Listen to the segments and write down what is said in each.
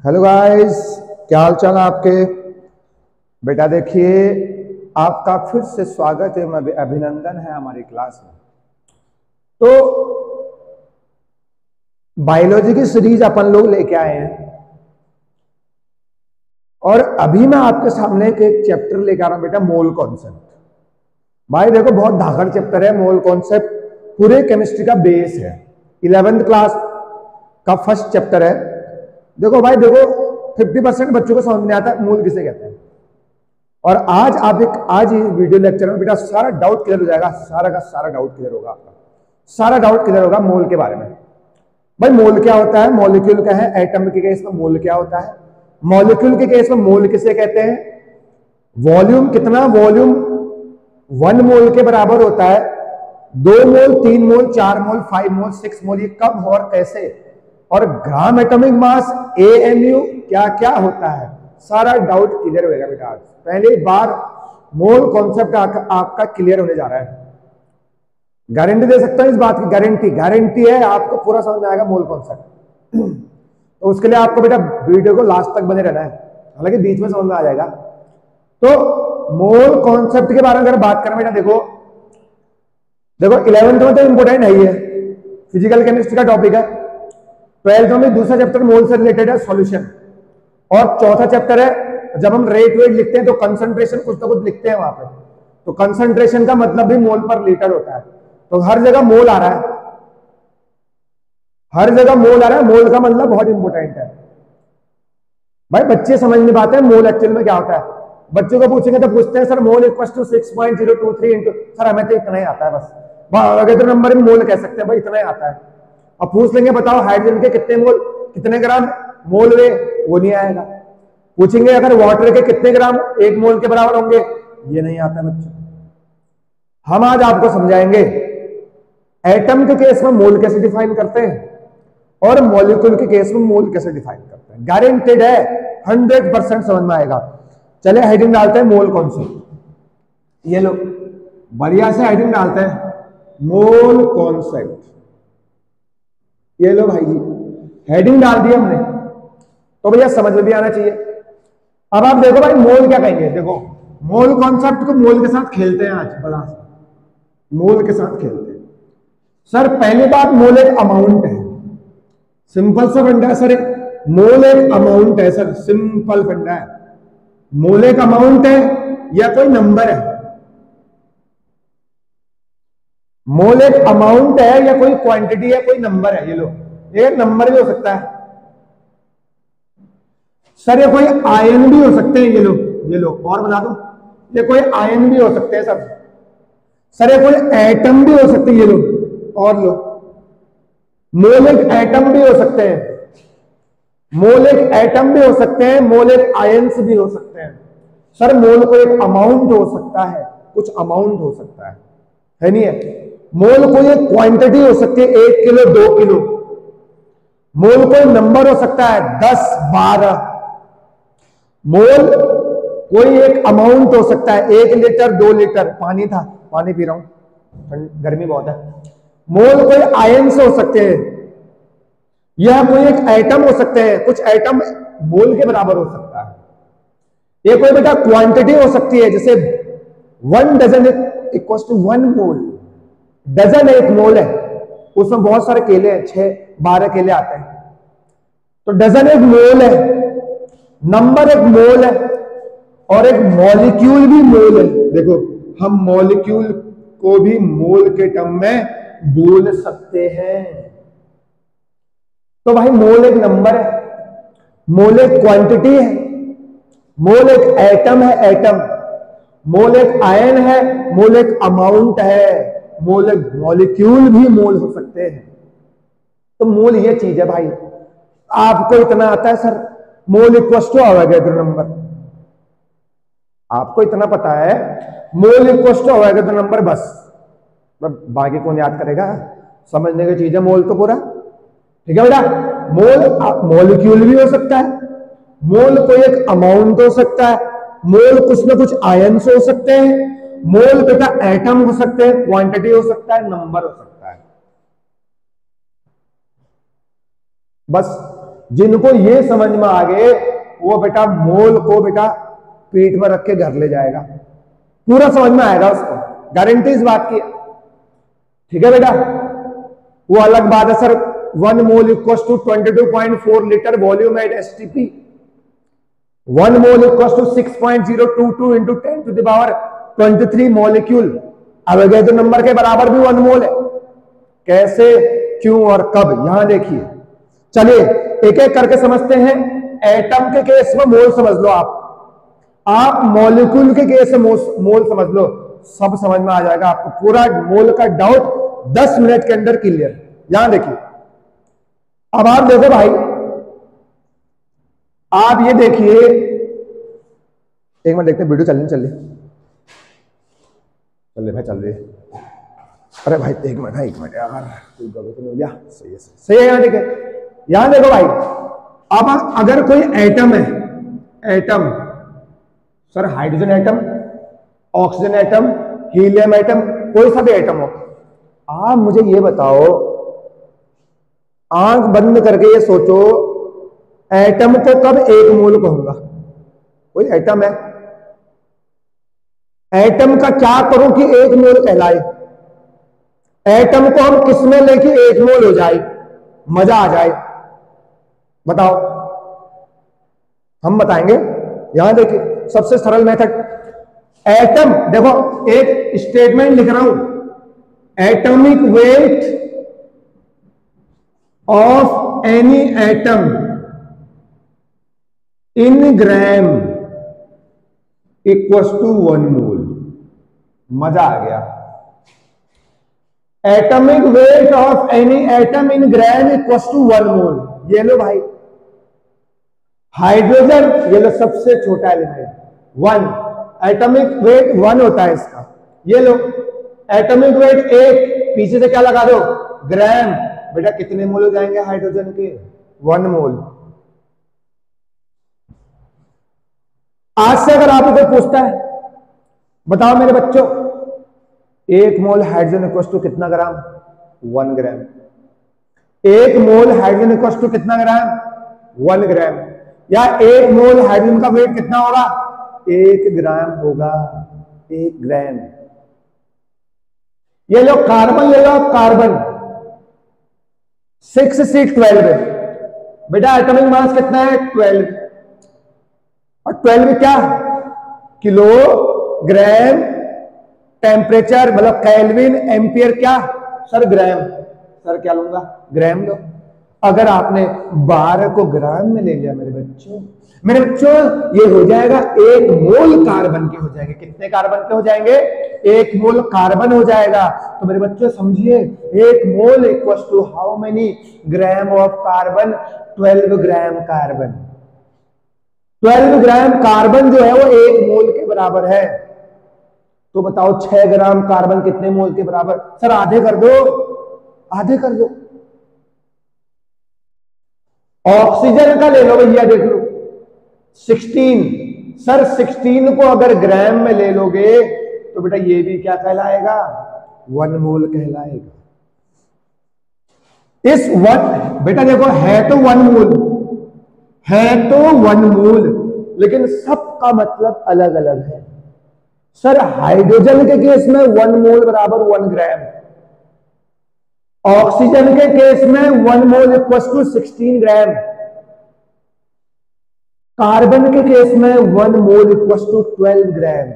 Hello guys, क्या हाल चाल है आपके। बेटा देखिए, आपका फिर से स्वागत है, अभिनंदन है हमारी क्लास में। तो बायोलॉजी की सीरीज अपन लोग लेके आए हैं और अभी मैं आपके सामने एक चैप्टर लेके आ रहा हूं बेटा, मोल कॉन्सेप्ट। भाई देखो, बहुत धाकड़ चैप्टर है मोल कॉन्सेप्ट, पूरे केमिस्ट्री का बेस है। 11th क्लास का फर्स्ट चैप्टर है। देखो भाई देखो, 50% बच्चों को समझ में आता है मोल किसे कहते हैं। और आज ये वीडियो लेक्चर में बेटा सारा डाउट क्लियर हो जाएगा, सारा का सारा डाउट क्लियर होगा आपका, सारा डाउट क्लियर होगा मोल के बारे में। भाई मोल क्या होता है, मॉलिक्यूल क्या है, एटम के केस में मोल क्या होता है, मॉलिक्यूल के केस में मोल किसे कहते हैं, वॉल्यूम कितना, वॉल्यूम 1 मोल के बराबर होता है, 2 मोल, 3 मोल, 4 मोल, 5 मोल, 6 मोल, ये कब और कैसे, और ग्राम एटॉमिक मास AMU क्या क्या होता है, सारा डाउट क्लियर होगा बेटा। आज पहली बार मोल कॉन्सेप्ट आपका क्लियर होने जा रहा है। गारंटी दे सकता हूं इस बात की, गारंटी है आपको पूरा समझ में आएगा मोल कॉन्सेप्ट। तो उसके लिए आपको बेटा वीडियो को लास्ट तक बने रहना है, हालांकि बीच में समझ में आ जाएगा। तो मोल कॉन्सेप्ट के बारे में अगर बात करें बेटा, देखो 11th में तो इंपोर्टेंट है ही है, फिजिकल केमिस्ट्री का टॉपिक है। 12th में दूसरा चैप्टर मोल से रिलेटेड है, सॉल्यूशन। और चौथा चैप्टर है, जब हम रेट वेट लिखते हैं तो कंसंट्रेशन कुछ ना कुछ लिखते हैं वहां पे, तो कंसंट्रेशन का मतलब भी मोल पर लीटर होता है। तो हर जगह मोल आ रहा है, हर जगह मोल आ रहा है, मोल का मतलब बहुत इंपॉर्टेंट है। भाई बच्चे समझ नहीं पाते हैं मोल एक्चुअल में क्या होता है। बच्चों को पूछेंगे तो पूछते हैं sir mole equal to 6.023 into, sir हमें तो इतना ही आता है बस, अगर नंबर में मोल कह सकते हैं भाई, इतना ही आता है। अब पूछ लेंगे बताओ हाइड्रोजन के कितने मोल, कितने ग्राम मोल वे, वो नहीं आएगा। पूछेंगे अगर वाटर के कितने ग्राम 1 मोल के बराबर होंगे, ये नहीं आता बच्चों। हम आज आपको समझाएंगे एटम के केस में मोल कैसे डिफाइन करते हैं और मॉलिक्यूल के केस में मोल कैसे डिफाइन करते हैं। गारंटेड है 100% समझ में आएगा। चले हेडिंग डालते हैं मोल कॉन्सेप्ट। ये लो बढ़िया से हेडिंग डालते हैं मोल कॉन्सेप्ट। ये लो भाई जी, हेडिंग डाल दी हमने, तो भैया समझ में भी आना चाहिए। अब आप देखो भाई मोल क्या कहेंगे, देखो मोल कॉन्सेप्ट को मोल के साथ खेलते हैं आज, बड़ा मोल के साथ खेलते हैं। सर पहली बात, मोल एक अमाउंट है, सिंपल सा फंडा है सर, मोल एक अमाउंट है सर, सिंपल फंडा है। मोल एक अमाउंट है या कोई नंबर है, मोल एक अमाउंट है या कोई क्वांटिटी है, कोई नंबर है। ये लो, ये नंबर भी हो सकता है सर, ये कोई आयन भी हो सकते हैं। ये लो और बना दो, ये कोई आयन भी हो सकते हैं सर ये कोई एटम भी हो सकते हैं। ये लो और लो, मोल एक एटम भी हो सकते हैं, मोल एक एटम भी हो सकते हैं, मोल एक आयन्स भी हो सकते हैं। सर मोल को एक अमाउंट हो सकता है, कुछ अमाउंट हो सकता है नहीं है। मोल को एक क्वांटिटी हो सकती है, 1 किलो 2 किलो। मोल कोई नंबर हो सकता है 10 12। मोल कोई एक अमाउंट हो सकता है, 1 लीटर 2 लीटर, पानी था पानी पी रहा हूं, गर्मी बहुत है। मोल कोई आयन्स हो सकते हैं, यह कोई एक एटम हो सकते हैं, कुछ एटम मोल के बराबर हो सकता है। ये कोई बेटा क्वांटिटी हो सकती है, जैसे 1 dozen equal to 1 mole. Dozen एक मोल है, उसमें बहुत सारे केले हैं, 6-12 केले आते हैं, तो डजन एक मोल है, नंबर एक मोल है, और एक मॉलिक्यूल भी मोल है। देखो हम मॉलिक्यूल को भी मोल के टर्म में बोल सकते हैं। तो भाई मोल एक नंबर है, मोल एक क्वांटिटी है, मोल एक एटम है, एटम, मोल एक आयन है, मोल एक अमाउंट है, मोल एक मॉलिक्यूल भी मोल हो सकते हैं। तो मोल ये चीज है भाई। आपको इतना आता है sir, mole equal to Avogadro number, आपको इतना पता है mole equal to Avogadro number, बस बाकी कौन याद करेगा। समझने की चीज है मोल तो पूरा, ठीक है बेटा। मोल मॉलिक्यूल भी हो सकता है, मोल कोई एक अमाउंट हो सकता है, मोल कुछ ना कुछ आयन्स हो सकते हैं, मोल बेटा एटम हो सकते हैं, क्वांटिटी हो सकता है, नंबर हो सकता है। बस जिनको ये समझ में आ गए वो बेटा मोल को बेटा पेट में रख के घर ले जाएगा, पूरा समझ में आएगा उसको, गारंटी इस बात की। ठीक है बेटा, वो अलग बात है sir 1 mole equals to 22.4 litre volume at STP, 1 mole equals to 6.022 into 10 to the power 23 molecule. अब गए तो नंबर के बराबर भी 1 मोल है, कैसे, क्यों और कब, यहां देखिए। चलिए एक एक करके समझते हैं। एटम के केस में मोल समझ लो आप मॉलिक्यूल के केस में मोल समझ लो, सब समझ में आ जाएगा आपको, पूरा मोल का डाउट 10 मिनट के अंदर क्लियर। यहां देखिए, अब आप देखो भाई, आप ये देखिए, एक मिनट देखते हैं वीडियो चल रही भाई, चल रही है। अरे भाई एक मिनट यार, कोई गलत नहीं हो गया, सही है यहाँ देखिए, यहां देखो भाई, अब अगर कोई एटम है, atom sir hydrogen atom, oxygen atom, helium atom, कोई सा भी एटम हो, आप मुझे ये बताओ, आंख बंद करके ये सोचो, एटम को कब 1 मोल कहूंगा? कोई एटम है, एटम का क्या करूं कि 1 मोल कहलाए? एटम को हम किस में लेके 1 मोल हो जाए, मजा आ जाए, बताओ, हम बताएंगे। यहां देखिए सबसे सरल मेथड, एटम देखो, एक स्टेटमेंट लिख रहा हूं, atomic weight of any atom in gram equals to 1 mole. मजा आ गया, atomic weight of any atom in gram equals to 1 mole. ये लो भाई, हाइड्रोजन ये लो सबसे छोटा एलिमेंट 1, एटॉमिक वेट 1 होता है इसका, ये लो एटॉमिक वेट 1, पीछे से क्या लगा दो, ग्राम, बेटा कितने मोल हो जाएंगे हाइड्रोजन के? 1 मोल। आज से अगर आपको कोई पूछता है, बताओ मेरे बच्चों, 1 मोल हाइड्रोजन इक्वल्स टू कितना ग्राम? 1 ग्राम। 1 मोल हाइड्रोजन इक्वल्स टू कितना ग्राम? 1 ग्राम। या 1 मोल हाइड्रोजन का वेट कितना होगा? 1 ग्राम होगा, 1 ग्राम। ये लो कार्बन, ले लो कार्बन 6C12, बेटा एटॉमिक मास कितना है? 12, और 12 क्या? किलोग्राम, टेम्परेचर मतलब केल्विन, एम्पियर क्या सर? ग्राम। सर क्या लूंगा? ग्राम लो। अगर आपने 12 को ग्राम में ले लिया मेरे बच्चों, ये हो जाएगा 1 मोल कार्बन के हो जाएंगे। कितने कार्बन के हो जाएंगे? 1 मोल कार्बन हो जाएगा। तो मेरे बच्चों समझिए, 1 mole equals to how many gram of carbon? 12 gram carbon. 12 gram carbon जो है वो 1 मोल के बराबर है। तो बताओ 6 ग्राम कार्बन कितने मोल के बराबर? सर आधे कर दो, आधे कर दो। ऑक्सीजन का ले लो भैया, देख लो 16, सर 16 को अगर ग्राम में ले लोगे तो बेटा ये भी क्या कहलाएगा? 1 मोल कहलाएगा। इस 1 बेटा देखो, है तो 1 मोल, है तो 1 मोल, लेकिन सबका मतलब अलग अलग है। सर हाइड्रोजन के केस में 1 मोल बराबर 1 ग्राम, ऑक्सीजन के केस में 1 mole equals to 16 gram, carbon के केस में 1 mole equals to 12 gram,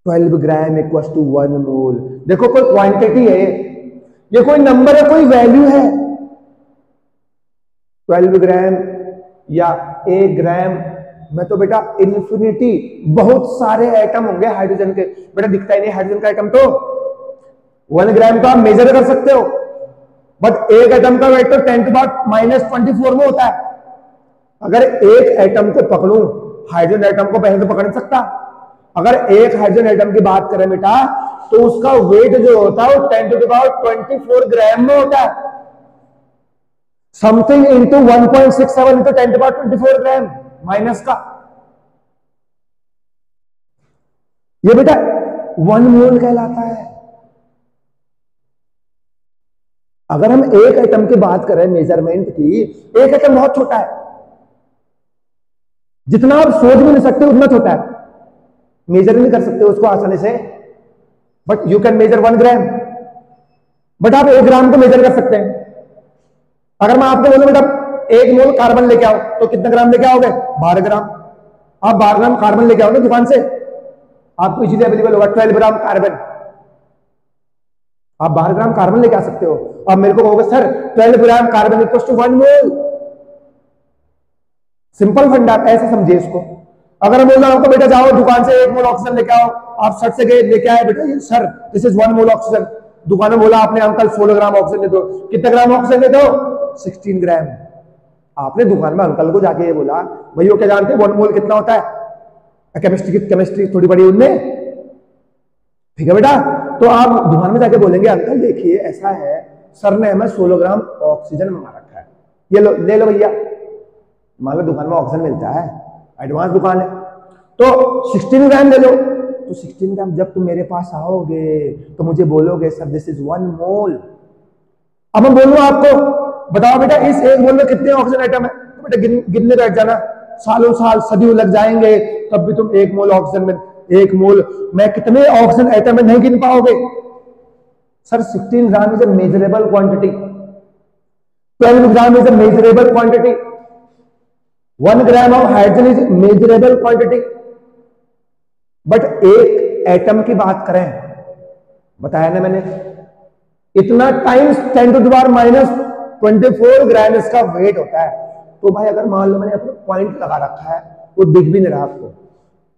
12 gram equals to 1 mole. देखो कोई क्वांटिटी है, ये कोई नंबर है, कोई वैल्यू है। 12 ग्राम या 1 ग्राम में तो बेटा इन्फिनिटी, बहुत सारे एटम होंगे हाइड्रोजन के। बेटा दिखता ही नहीं हाइड्रोजन का एटम, तो 1 ग्राम का आप मेजर कर सकते हो, बट एक एटम का वेट तो 10⁻⁻24 में होता है। अगर एक एटम को पकड़ूं, हाइड्रोजन एटम को पहले तो पकड़ नहीं सकता। अगर एक हाइड्रोजन एटम की बात करें बेटा, तो उसका वेट जो होता है वो 10⁻24 ग्राम में होता है, समथिंग इंटू 1.67 इंटू 10⁻24 ग्राम माइनस का। ये बेटा 1 मोल कहलाता है। अगर हम एक एटम की बात करें मेजरमेंट की, एक एटम बहुत छोटा है, जितना आप सोच भी नहीं सकते उतना छोटा है, मेजर नहीं कर सकते उसको आसानी से, but you can measure 1 gram, but आप 1 ग्राम को मेजर कर सकते हैं। अगर मैं आपको बोलूं बेटा 1 मोल कार्बन लेके आओ, तो कितना ग्राम लेके आओगे? 12 ग्राम। आप 12 ग्राम कार्बन लेके आओ ना दुकान से, आपको इजीली अवेलेबल होगा 12 ग्राम कार्बन। आप 12 ग्राम कार्बन लेके आ सकते हो। अब मेरे को कहोगे sir 12 gram carbon equals to 1 mole, simple फंडा, ऐसे समझिए इसको। अगर मैं बोल रहा हूं आपको बेटा जाओ दुकान से 1 मोल ऑक्सीजन लेके आओ, आप सट से गए लेके आए, बेटा sir this is 1 mole oxygen. दुकान में बोला आपने अंकल 16 ग्राम ऑक्सीजन दे दो, कितने ग्राम ऑक्सीजन दे दो? 16 ग्राम। आपने दुकान में अंकल को जाके ये बोला, भैया क्या जानते हैं 1 मोल कितना होता है? केमिस्ट्री थोड़ी बड़ी उनने, ठीक है बेटा। तो आप दुकान में जाके बोलेंगे अंकल देखिए ऐसा है, सर ने हमें 16 ग्राम ऑक्सीजन मंगा रखा है, ये लो ले लो भैया। मान लो दुकान में ऑक्सीजन मिलता है, एडवांस दुकान है, तो 16 ग्राम ले लो। तो 16 ग्राम जब तुम मेरे पास आओगे तो मुझे बोलोगे सर दिस इज 1 मोल। अब मैं बोलूं आपको बताओ बेटा इस 1 मोल में कितने ऑक्सीजन आइटम है, तो बेटा गिनने बैठ जाना, सालों साल सदियों लग जाएंगे, तब भी तुम 1 मोल ऑक्सीजन में 1 मोल में कितने ऑक्सीजन आइटम में नहीं गिन पाओगे। Sir 16 gram is a measurable quantity, 12 gram is a measurable quantity, 1 gram of hydrogen is measurable quantity. But एक एटम की बात करें, बताया ना मैंने, इतना टाइम्स 10 टू द पावर -24 ग्राम इसका वेट होता है। तो भाई अगर मान लो मैंने अपना पॉइंट लगा रखा है, वो दिख भी नहीं रहा आपको,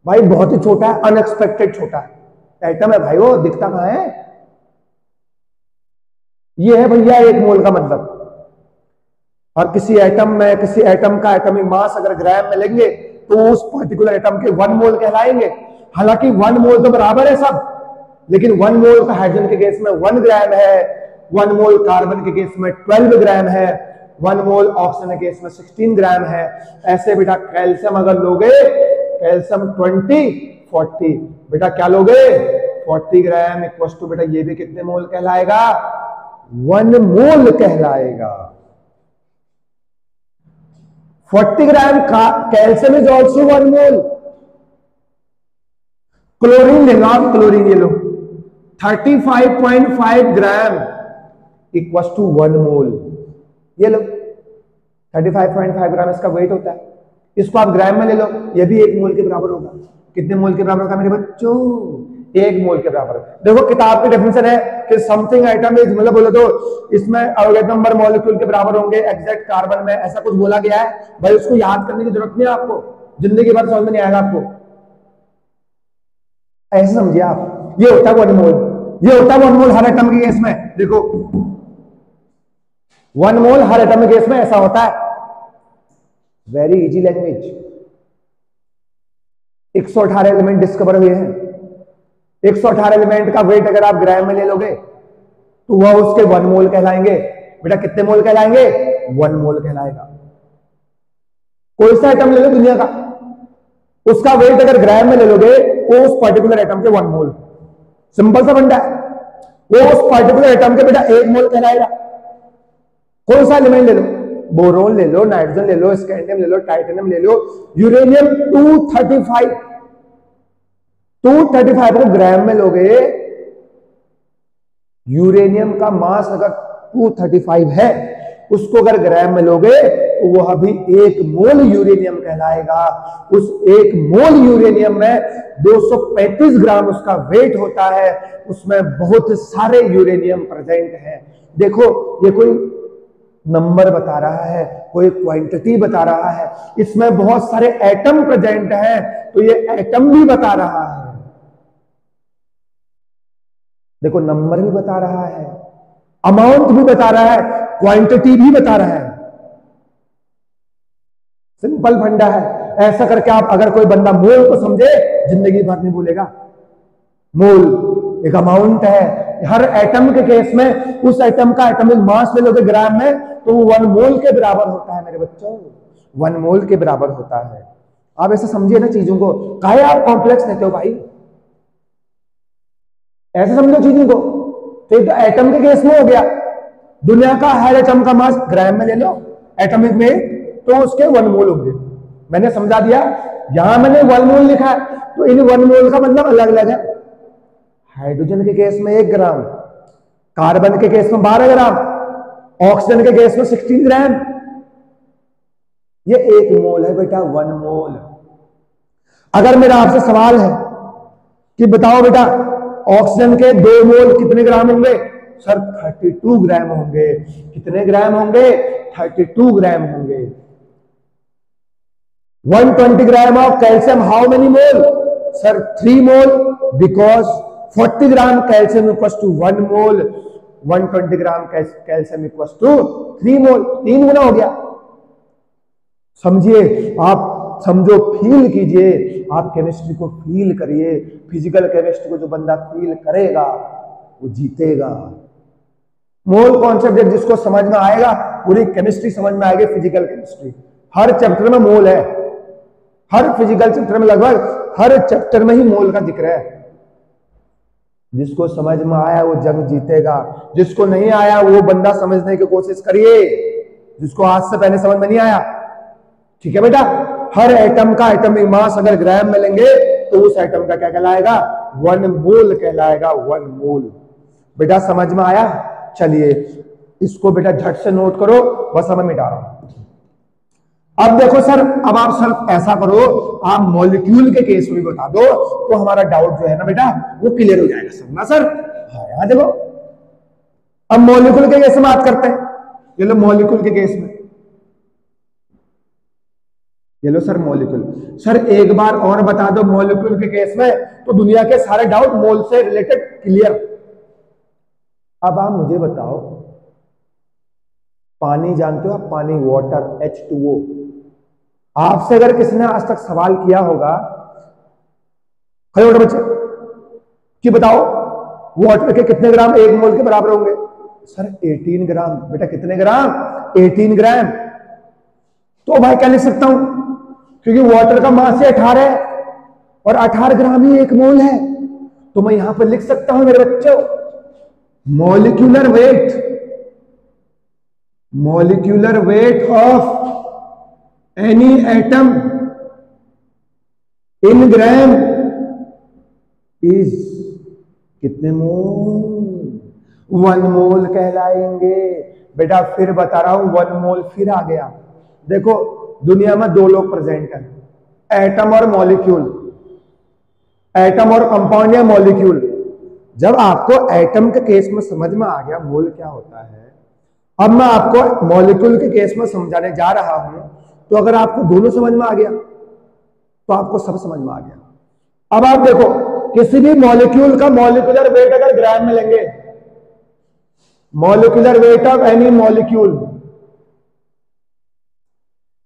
भाई बहुत ही छोटा है, अनएक्सपेक्टेड छोटा है एटम है भाई, वो दिखता कहां है? ये है भैया 1 मोल का मतलब। और किसी एटम में, किसी एटम का एटॉमिक मास अगर ग्राम में लेंगे तो उस पर्टिकुलर एटम के 1 मोल कहलाएंगे। हालांकि 1 मोल तो बराबर है सब, लेकिन 1 मोल का हाइड्रोजन के केस में 1 ग्राम है, 1 मोल कार्बन के केस में 12 ग्राम है, 1 मोल ऑक्सीजन के केस में 16 ग्राम है। ऐसे बेटा कैल्शियम अगर लोगे, कैल्शियम 20 40, बेटा क्या लोगे 40 ग्राम इक्वल टू बेटा ये भी कितने मोल कहलाएगा? 1 मोल कहलाएगा। 40 ग्राम का calcium is also 1 mole. Chlorine लेना आप, क्लोरीन ये लो 35.5 ग्राम इक्वल टू 1 मोल, ये लो 35.5 ग्राम इसका वेट होता है। इसको आप ग्राम में ले लो, ये भी 1 मोल के बराबर होगा। कितने मोल के बराबर होगा मेरे बच्चों? 1 मोल के बराबर। देखो किताब की डेफिनेशन है कि समथिंग आइटम इज, मतलब बोले तो इसमें ऑर्गेनिक नंबर मॉलिक्यूल के बराबर होंगे एग्जैक्ट कार्बन में, ऐसा कुछ बोला गया है भाई। उसको याद करने की जरूरत नहीं है आपको, जिंदगी भर समझ में नहीं आएगा आपको, ऐसे समझिए आप। ये होता है 1 मोल, ये होता है 1 मोल हर एटम के केस में। देखो 1 मोल हर एटम के केस में ऐसा होता है। Very easy language. 118 element discover हुए हैं, 118 एलिमेंट का वेट अगर आप ग्राम में ले लोगे तो वह उसके 1 मोल कहलाएंगे। बेटा कितने मोल कहलाएंगे? 1 मोल कहलाएगा। कोई सा आइटम ले लो दुनिया का, उसका वेट अगर ग्राम में ले लोगे वो उस पर्टिकुलर आइटम के 1 मोल, सिंपल सा फंडा है। वो उस पर्टिकुलर आइटम के बेटा 1 मोल कहलाएगा। कोई सा एलिमेंट ले लो, बोरोन ले लो, नाइट्रोजन ले लो, स्कैंडियम ले लो, टाइटेनियम ले लो, यूरेनियम 235 को ग्राम में लोगे, यूरेनियम का मास अगर 235 है, उसको अगर ग्राम में लोगे तो वह भी 1 मोल यूरेनियम कहलाएगा। उस 1 मोल यूरेनियम में 235 ग्राम उसका वेट होता है। उसमें बहुत सारे यूरेनियम प्रेजेंट है। देखो ये कोई नंबर बता रहा है, कोई क्वांटिटी बता रहा है, इसमें बहुत सारे एटम प्रेजेंट हैं, तो ये एटम भी बता रहा है। देखो नंबर भी बता रहा है, अमाउंट भी बता रहा है, क्वांटिटी भी बता रहा है। सिंपल फंडा है। ऐसा करके आप अगर कोई बंदा मोल को समझे, जिंदगी भर नहीं भूलेगा। मोल एक अमाउंट है। हर एटम के केस में उस एटम का एटॉमिक मास ले लोगे ग्राम में तो वो 1 मोल के बराबर होता है मेरे बच्चों, 1 मोल के बराबर होता है। आप ऐसे समझिए ना चीजों को, काहे आप कॉम्प्लेक्स लेते हो भाई? ऐसे समझो चीजों को। तो एक तो एटम के केस में हो गया, दुनिया का हर एटम का मास ग्राम में ले लो, एटॉमिक वेट, तो उसके 1 मोल होंगे। मैंने समझा दिया। यहां मैंने 1 मोल लिखा है, तो इन 1 मोल का मतलब अलग अलग है। हाइड्रोजन के केस में 1 ग्राम, कार्बन के केस में 12 ग्राम, ऑक्सीजन के केस में 16 ग्राम। ये 1 मोल है बेटा, 1 मोल। अगर मेरा आपसे सवाल है कि बताओ बेटा ऑक्सीजन के 2 मोल कितने ग्राम होंगे, सर 32 ग्राम होंगे। कितने ग्राम होंगे, 32 ग्राम होंगे। 120 gram of calcium how many mole, sir 3 mole, because 40 gram calcium equals to 1 mole, 120 gram calcium equals to 3 mole, 3 गुना हो गया। समझिए, आप समझो, फील कीजिए, आप केमिस्ट्री को फील करिए। फिजिकल केमिस्ट्री को जो बंदा फील करेगा वो जीतेगा। मोल कॉन्सेप्ट जिसको समझ में आएगा, पूरी केमिस्ट्री समझ में आएगी। फिजिकल केमिस्ट्री हर चैप्टर में मोल है, हर फिजिकल चैप्टर में, लगभग हर चैप्टर में ही मोल का जिक्र है। जिसको समझ में आया वो जंग जीतेगा, जिसको नहीं आया वो बंदा समझने की कोशिश करिए, जिसको आज से पहले समझ में नहीं आया। ठीक है बेटा, हर एटम का एटॉमिक मास अगर ग्राम में लेंगे तो उस एटम का क्या कहलाएगा, 1 मोल कहलाएगा, 1 मोल। बेटा समझ में आया? चलिए इसको बेटा झट से नोट करो, बस अब मैं मिटा रहा हूं। अब देखो सर, अब आप सर ऐसा करो, आप मॉलिक्यूल के केस में बता दो तो हमारा डाउट जो है ना बेटा वो क्लियर हो जाएगा सर। ना सर? हाँ, यहां देखो, अब मॉलिक्यूल के केस में बात करते हैं। ये लो मॉलिक्यूल के केस में, ये लो सर मॉलिक्यूल। सर एक बार और बता दो, मॉलिक्यूल के केस में तो दुनिया के सारे डाउट मोल से रिलेटेड क्लियर। अब आप मुझे बताओ, पानी जानते हो आप, पानी, वाटर, H2O। आपसे अगर किसी ने आज तक सवाल किया होगा, खड़े उठो बच्चे, कि बताओ वाटर के कितने ग्राम 1 मोल के बराबर होंगे, सर 18 ग्राम। बेटा कितने ग्राम? 18 ग्राम। तो भाई क्या लिख सकता हूं, क्योंकि वाटर का मास 18 है और 18 ग्राम ही 1 मोल है, तो मैं यहां पर लिख सकता हूं मेरे बच्चों, molecular weight, molecular weight of any atom in gram is कितने मोल, 1 मोल कहलाएंगे। बेटा फिर बता रहा हूं, 1 मोल फिर आ गया। देखो दुनिया में 2 लोग प्रेजेंट हैं, एटम और मॉलिक्यूल, एटम और कंपाउंड या मॉलिक्यूल। जब आपको एटम के केस में समझ में आ गया मोल क्या होता है, अब मैं आपको मॉलिक्यूल के केस में समझाने जा रहा हूं, तो अगर आपको दोनों समझ में आ गया तो आपको सब समझ में आ गया। अब आप देखो, किसी भी मॉलिक्यूल का मॉलिक्यूलर वेट अगर ग्राम में लेंगे, molecular weight of any molecule,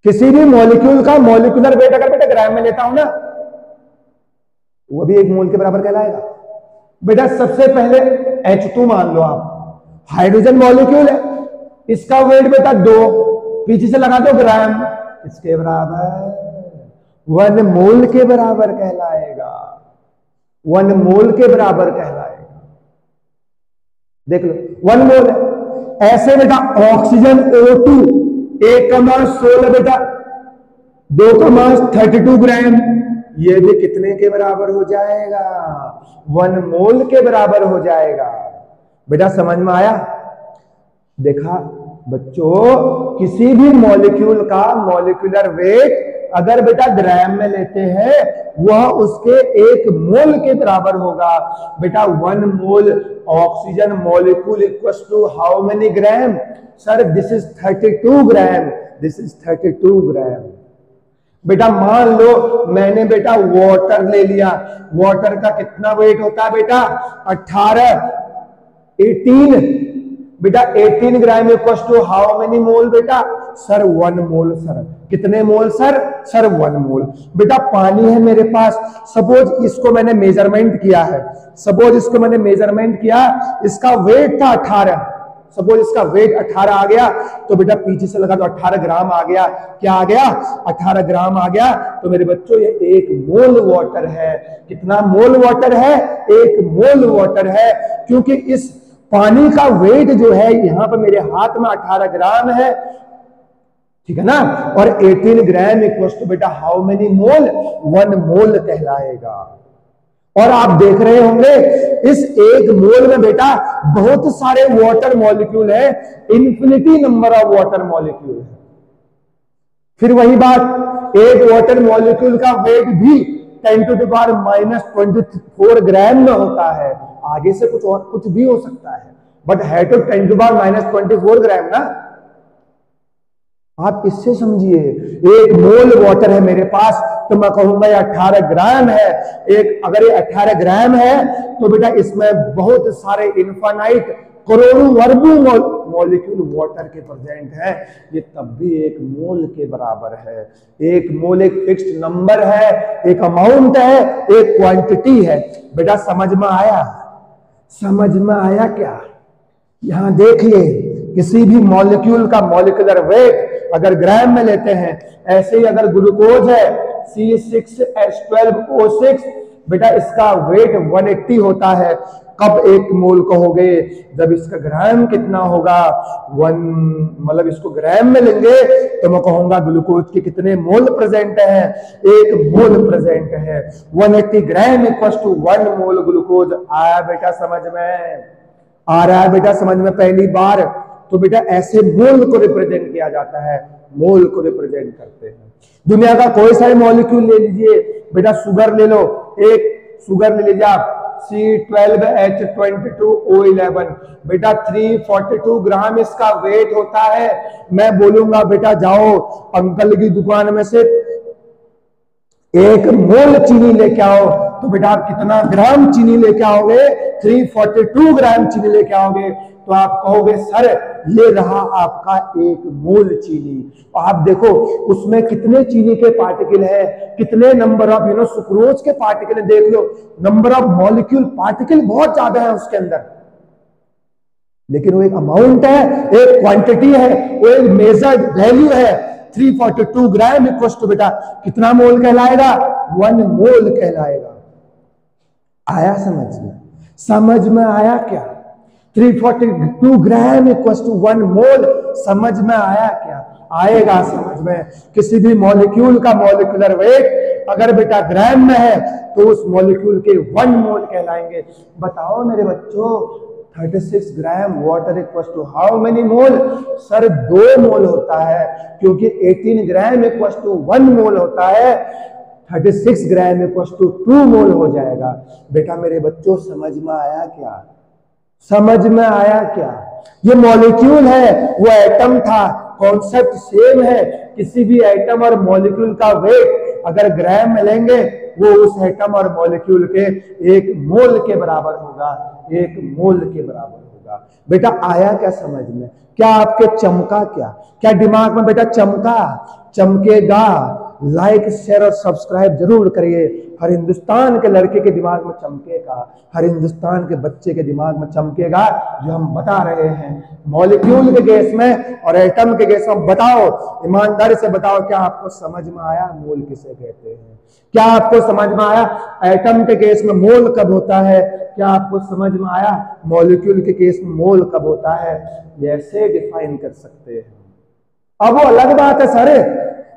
किसी भी मॉलिक्यूल का मॉलिक्यूलर वेट अगर बेटा ग्राम में लेता हूं ना, वो भी 1 मोल के बराबर कहलाएगा। बेटा सबसे पहले H2 मान लो आप, हाइड्रोजन मॉलिक्यूल है, इसका वेट बेटा 2, पीछे से लगा दो ग्राम, इसके बराबर 1 मोल के बराबर कहलाएगा, 1 मोल के बराबर कहलाएगा। देख लो 1 मोल है। ऐसे बेटा ऑक्सीजन O2, 1 का मास 16 बेटा, 2 का मास 32 ग्राम, ये भी कितने के बराबर हो जाएगा, 1 मोल के बराबर हो जाएगा। बेटा समझ में आया? देखा बच्चों, किसी भी मॉलिक्यूल का मॉलिक्यूलर वेट अगर बेटा ग्राम में लेते हैं, वह उसके 1 मोल के बराबर होगा। बेटा 1 mole oxygen molecule equals to how many gram, sir this is 32 gram, this is 32 gram. बेटा मान लो मैंने बेटा वाटर ले लिया, वाटर का कितना वेट होता है बेटा, 18 बेटा 18 ग्राम इक्वल्स टू हाउ मेनी मोल बेटा, सर 1 मोल। सर कितने मोल सर? सर 1 मोल। बेटा पानी है मेरे पास, सपोज इसको मैंने मेजरमेंट किया है, सपोज इसको मैंने मेजरमेंट किया, इसका वेट था 18, सपोज इसका वेट 18 आ गया, तो बेटा पीछे से लगा तो 18 ग्राम आ गया। क्या आ गया? 18 ग्राम आ गया। तो मेरे बच्चों ये 1 मोल वाटर है। कितना मोल वाटर है? 1 मोल वाटर है, क्योंकि इस पानी का वेट जो है यहां पर मेरे हाथ में 18 ग्राम है, ठीक है ना, और 18 ग्राम इक्वल्स टू बेटा हाउ मेनी मोल, 1 मोल कहलाएगा। और आप देख रहे होंगे इस 1 मोल में बेटा बहुत सारे वाटर मॉलिक्यूल है, infinity number of water molecule है। फिर वही बात, एक वाटर मॉलिक्यूल का वेट भी 10 टू द पावर -24 ग्राम में होता है। आगे से कुछ और कुछ भी हो सकता है, बट है तो 10 टू द पावर -24 ग्राम ना। आप इससे समझिए, 1 मोल वाटर है मेरे पास तो मैं कहूंगा ये 18 ग्राम है। एक अगर ये 18 ग्राम है तो बेटा इसमें बहुत सारे इनफाइनाइट करोड़ों अरबों मॉलिक्यूल वाटर के प्रेजेंट है, ये तब भी 1 मोल के बराबर है। 1 मोल एक फिक्स्ड नंबर है, एक अमाउंट है, एक क्वांटिटी है। बेटा समझ में आया? समझ में आया क्या? यहां देखिए, किसी भी मॉलिक्यूल का मॉलिक्यूलर वेट अगर ग्राम में लेते हैं, ऐसे ही अगर ग्लूकोज है C6H12O6, बेटा इसका वेट 180 होता है। कब 1 मोल कहोगे? जब इसका ग्राम कितना होगा, 1, मतलब इसको ग्राम में लेंगे तो मैं कहूंगा ग्लूकोज के कितने मोल प्रेजेंट हैं, 1 मोल प्रेजेंट है। 180 ग्राम इक्वल्स टू 1 मोल ग्लूकोज। आया बेटा समझ में? आ रहा है बेटा समझ में पहली बार? तो बेटा ऐसे मोल को रिप्रेजेंट किया जाता है, मोल को रिप्रेजेंट करते हैं। दुनिया का कोई सा मॉलिक्यूल ले लीजिए, बेटा शुगर ले लो, एक शुगर ले लीजिए आप C12H22O11, बेटा 342 ग्राम इसका वेट होता है। मैं बोलूंगा बेटा जाओ अंकल की दुकान में से 1 मोल चीनी लेके आओ, तो बेटा आप कितना ग्राम चीनी लेके आओगे? 342 ग्राम चीनी लेके आओगे। तो आप कहोगे सर ये रहा आपका 1 मोल चीनी। आप देखो उसमें कितने चीनी के पार्टिकल है, कितने नंबर ऑफ सुक्रोज के पार्टिकल है, देख लो नंबर ऑफ मॉलिक्यूल पार्टिकल बहुत ज्यादा है उसके अंदर। लेकिन वो एक अमाउंट है, एक क्वांटिटी है, वो एक मेजर्ड वैल्यू है। 342 ग्राम इक्वल्स टू बेटा कितना मोल कहलाएगा? 1 मोल कहलाएगा। आया समझ में? समझ में आया क्या? 342 ग्राम इक्वल्स टू 1 मोल। समझ में आया क्या? आएगा समझ में। किसी भी मॉलिक्यूल का मॉलिक्यूलर वेट अगर बेटा ग्राम में है तो उस मॉलिक्यूल के 1 मोल कहलाएंगे। बताओ मेरे बच्चों, 36 gram water equals to how many mole? Sir 2 mole होता है, क्योंकि 18 ग्राम इक्वल्स टू 1 मोल होता है, 36 ग्राम इक्वल्स टू 2 मोल हो जाएगा। बेटा मेरे बच्चों समझ में आया क्या? समझ में आया क्या? ये मॉलिक्यूल है, वो एटम था, कॉन्सेप्ट सेम है। किसी भी एटम और मॉलिक्यूल का वेट अगर ग्राम में लेंगे वो उस एटम और मॉलिक्यूल के 1 मोल के बराबर होगा, 1 मोल के बराबर होगा। बेटा आया क्या समझ में? क्या आपके चमका? क्या दिमाग में बेटा चमका? चमकेगा? लाइक शेयर और सब्सक्राइब जरूर करिए। हर हिंदुस्तान के लड़के के दिमाग में चमकेगा, हर हिंदुस्तान के बच्चे के दिमाग में चमकेगा जो हम बता रहे हैं मॉलिक्यूल के केस में और एटम के केस में। बताओ, ईमानदारी से बताओ, क्या आपको समझ में आया मोल किसे कहते हैं? क्या आपको समझ में आया एटम के केस में मोल कब होता है? क्या आपको समझ में आया मॉलिक्यूल के केस में मोल कब होता है? ऐसे डिफाइन कर सकते हैं। अब वो अलग बात है सर,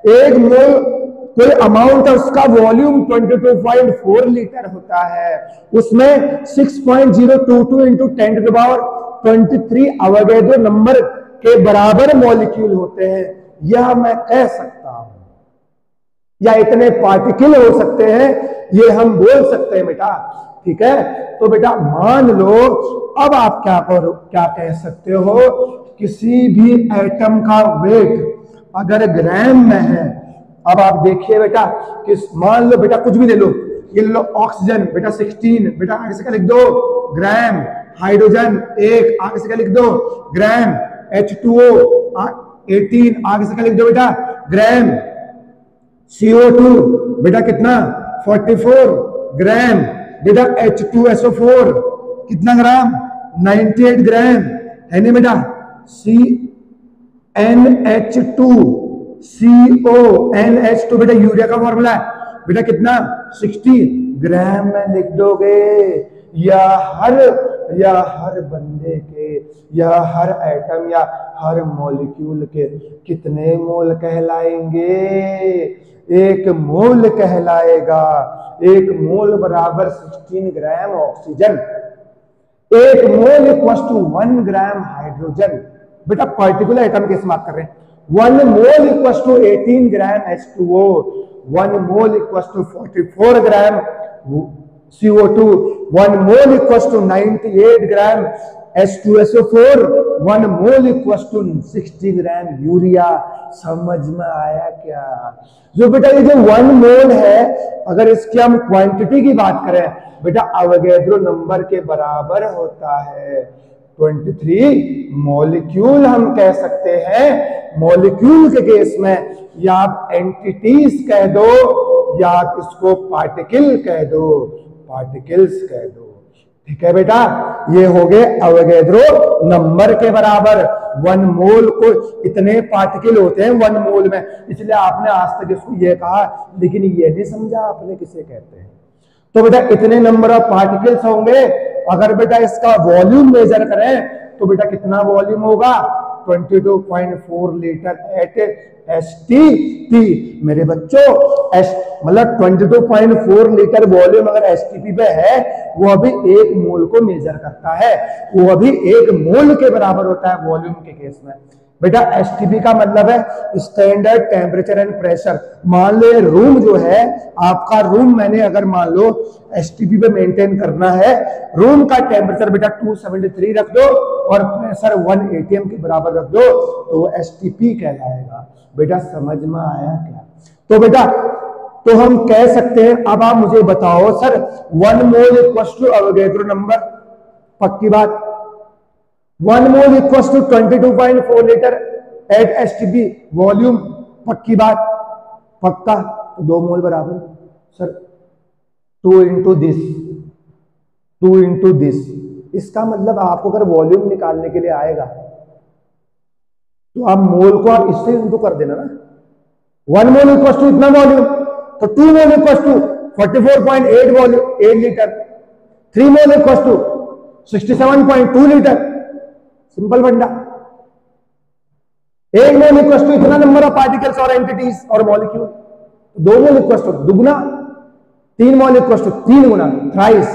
1 मोल कोई अमाउंट है, उसका वॉल्यूम 22.4 लीटर होता है, उसमें 6.022 into 10 to the power 23 Avogadro number के बराबर मॉलिक्यूल होते हैं। यह मैं कह सकता हूं, या इतने पार्टिकल हो सकते हैं, ये हम बोल सकते हैं बेटा। ठीक है, तो बेटा मान लो अब आप क्या कह सकते हो, किसी भी एटम का वेट अगर ग्राम में है। अब आप देखिए बेटा, कि मान लो बेटा कुछ भी ले लो, ये लो ऑक्सीजन बेटा 16, बेटा आगे से क्या लिख दो? ग्राम। हाइड्रोजन 1, आगे से क्या लिख दो? ग्राम। H2O 18, आगे से क्या लिख दो बेटा? ग्राम। CO2 बेटा कितना? 44 ग्राम। बेटा H2SO4 कितना ग्राम? 98 ग्राम, है नहीं बेटा? NH2CO, बेटा यूरिया का फॉर्मूला है बेटा कितना? 60 ग्राम में लिख दोगे। या हर या हर बंदे के या हर एटम या हर मॉलिक्यूल के कितने मोल कहलाएंगे? 1 मोल कहलाएगा। 1 मोल बराबर 16 gram oxygen. 1 mole equal to 1 gram hydrogen. बेटा पर्टिकुलर एटम केस बात कर रहे हैं। 1 mole equal to 18 gram H2O। 1 mole equal to 44 gram CO2। 1 mole equal to 98 gram H2SO4। 1 mole equal to 60 gram urea. समझ में आया क्या? जो बेटा ये जो 1 मोल है, अगर इसकी हम क्वांटिटी की बात करें बेटा, अवोगैड्रो नंबर के बराबर होता है 23 मॉलिक्यूल हम कह सकते हैं। मॉलिक्यूल के केस में या आप एंटिटीज कह दो या आप इसको पार्टिकल कह दो, पार्टिकल्स कह दो। ठीक है बेटा, ये हो गए अवोगैड्रो नंबर के बराबर। 1 मोल को इतने पार्टिकल होते हैं 1 मोल में, इसलिए आपने आज तक इसको ये कहा, लेकिन ये नहीं समझा आपने किसे कहते हैं। तो बेटा इतने नंबर ऑफ पार्टिकल्स होंगे। अगर बेटा इसका वॉल्यूम मेजर करें तो बेटा कितना वॉल्यूम होगा? 22.4 लीटर एट STP। मेरे बच्चों मतलब 22.4 लीटर वॉल्यूम अगर STP पे है, वो अभी 1 मोल को मेजर करता है, वो अभी 1 मोल के बराबर होता है वॉल्यूम के केस में। बेटा STP का मतलब है स्टैंडर्ड टेम्परेचर एंड प्रेशर। मान लो ये रूम जो है आपका, रूम मैंने अगर मान लो STP पे मेंटेन करना है, रूम का टेम्परेचर बेटा 273 रख दो और प्रेशर 1 atm के बराबर रख दो, तो वो STP कहलाएगा। बेटा समझ में आया क्या? तो बेटा तो हम कह सकते हैं, अब आप मुझे बताओ sir 1 mole equal to Avogadro number, पक्की बात। 1 mole equal to 22.4 litre at STP volume, पक्की बात, पक्का। तो 2 मोल बराबर sir 2 into this, 2 into this. इसका मतलब आपको अगर वॉल्यूम निकालने के लिए आएगा तो आप मोल को आप इससे इंटू कर देना ना। 1 मोल इक्वल टू इतना वॉल्यूम, तो 2 mole equal to 44.8 volume 8 litre. 3 mole equal to 67.2 litre. Simple बंडा। 1 मोल इक्वल टू इतना नंबर ऑफ पार्टिकल्स और एंटिटीज और मॉलिक्यूल। 2 मोल इक्वल टू दुगुना, 3 मोल इक्वल टू 3 गुना, थ्राइस।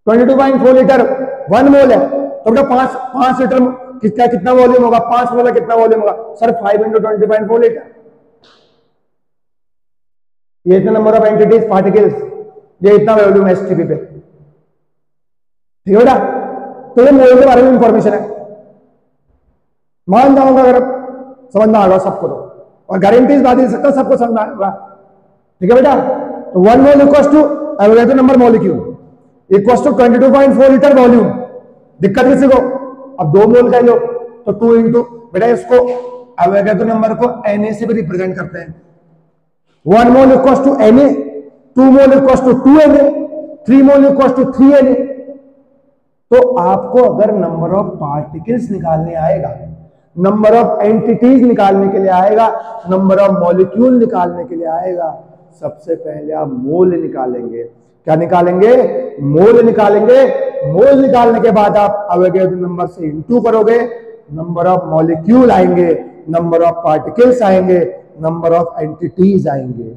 22.4 लीटर 1 मोल है, तो बेटा 5 लीटर कितना वॉल्यूम होगा? 5 मोल कितना वॉल्यूम होगा सर? 5 into 20.4 litre. ये इतना नंबर ऑफ एंटिटीज पार्टिकल्स, ये इतना वॉल्यूम है STP पे। ठीक है बेटा, तो ये मोल के बारे में इंफॉर्मेशन है। मान जाऊंगा अगर समझ में आ गया सबको, तो और गारंटी इस बात दे सकता सबको समझ में आएगा। ठीक है बेटा, तो 1 mole equal to Avogadro number molecule equal to 22.4 litre volume. दिक्कत किसी को? अब 2 मोल का लो तो 2 इंटू, बेटा इसको एवोगैड्रो नंबर को Na से भी रिप्रेजेंट करते हैं। 1 mole equal to Na, 2 mole equal to 2Na, 3 mole equal to 3Na। तो आपको अगर नंबर ऑफ पार्टिकल्स निकालने आएगा, नंबर ऑफ एंटिटीज निकालने के लिए आएगा, नंबर ऑफ मॉलिक्यूल निकालने के लिए आएगा, सबसे पहले आप मोल निकालेंगे। क्या निकालेंगे? मोल निकालेंगे। मोल निकालने के बाद आप अवोगैड्रो नंबर से इंटू करोगे, नंबर ऑफ मॉलिक्यूल आएंगे, नंबर ऑफ पार्टिकल्स आएंगे, नंबर ऑफ एंटिटीज आएंगे।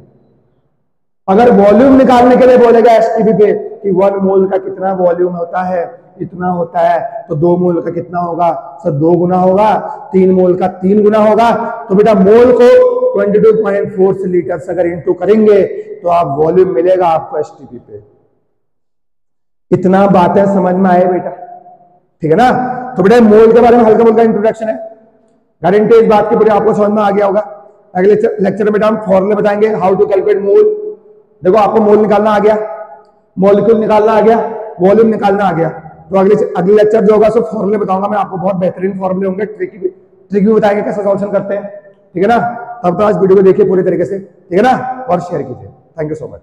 अगर वॉल्यूम निकालने के लिए बोलेगा STP पे कि 1 मोल का कितना वॉल्यूम होता है, इतना होता है, तो 2 मोल का कितना होगा सर? 2 गुना होगा। 3 मोल का 3 गुना होगा। तो बेटा मोल को 22.4 से लीटर से अगर इंटू करेंगे तो आप वॉल्यूम मिलेगा आपको STP पे। इतना बातें समझ में आए बेटा? ठीक है ना? तो बेटा मोल के बारे में हल्का फुल्का इंट्रोडक्शन है, गारंटी इस बात की पूरी आपको समझ में आ गया होगा। अगले लेक्चर में बेटा हम फॉर्मूले बताएंगे, हाउ टू कैलकुलेट मोल। देखो आपको मोल निकालना आ गया, मॉलिक्यूल निकालना आ गया, वॉल्यूम निकालना आ गया। तो अगले लेक्चर जो होगा सो फॉर्मूले बताऊंगा मैं आपको, बहुत बेहतरीन फॉर्मूले होंगे, ट्रिक भी बताएंगे कैसे सॉल्यूशन करते हैं। ठीक है ना? तब तो आज वीडियो को देखिए पूरी तरीके से, ठीक है ना? और शेयर कीजिए। Thank you so much.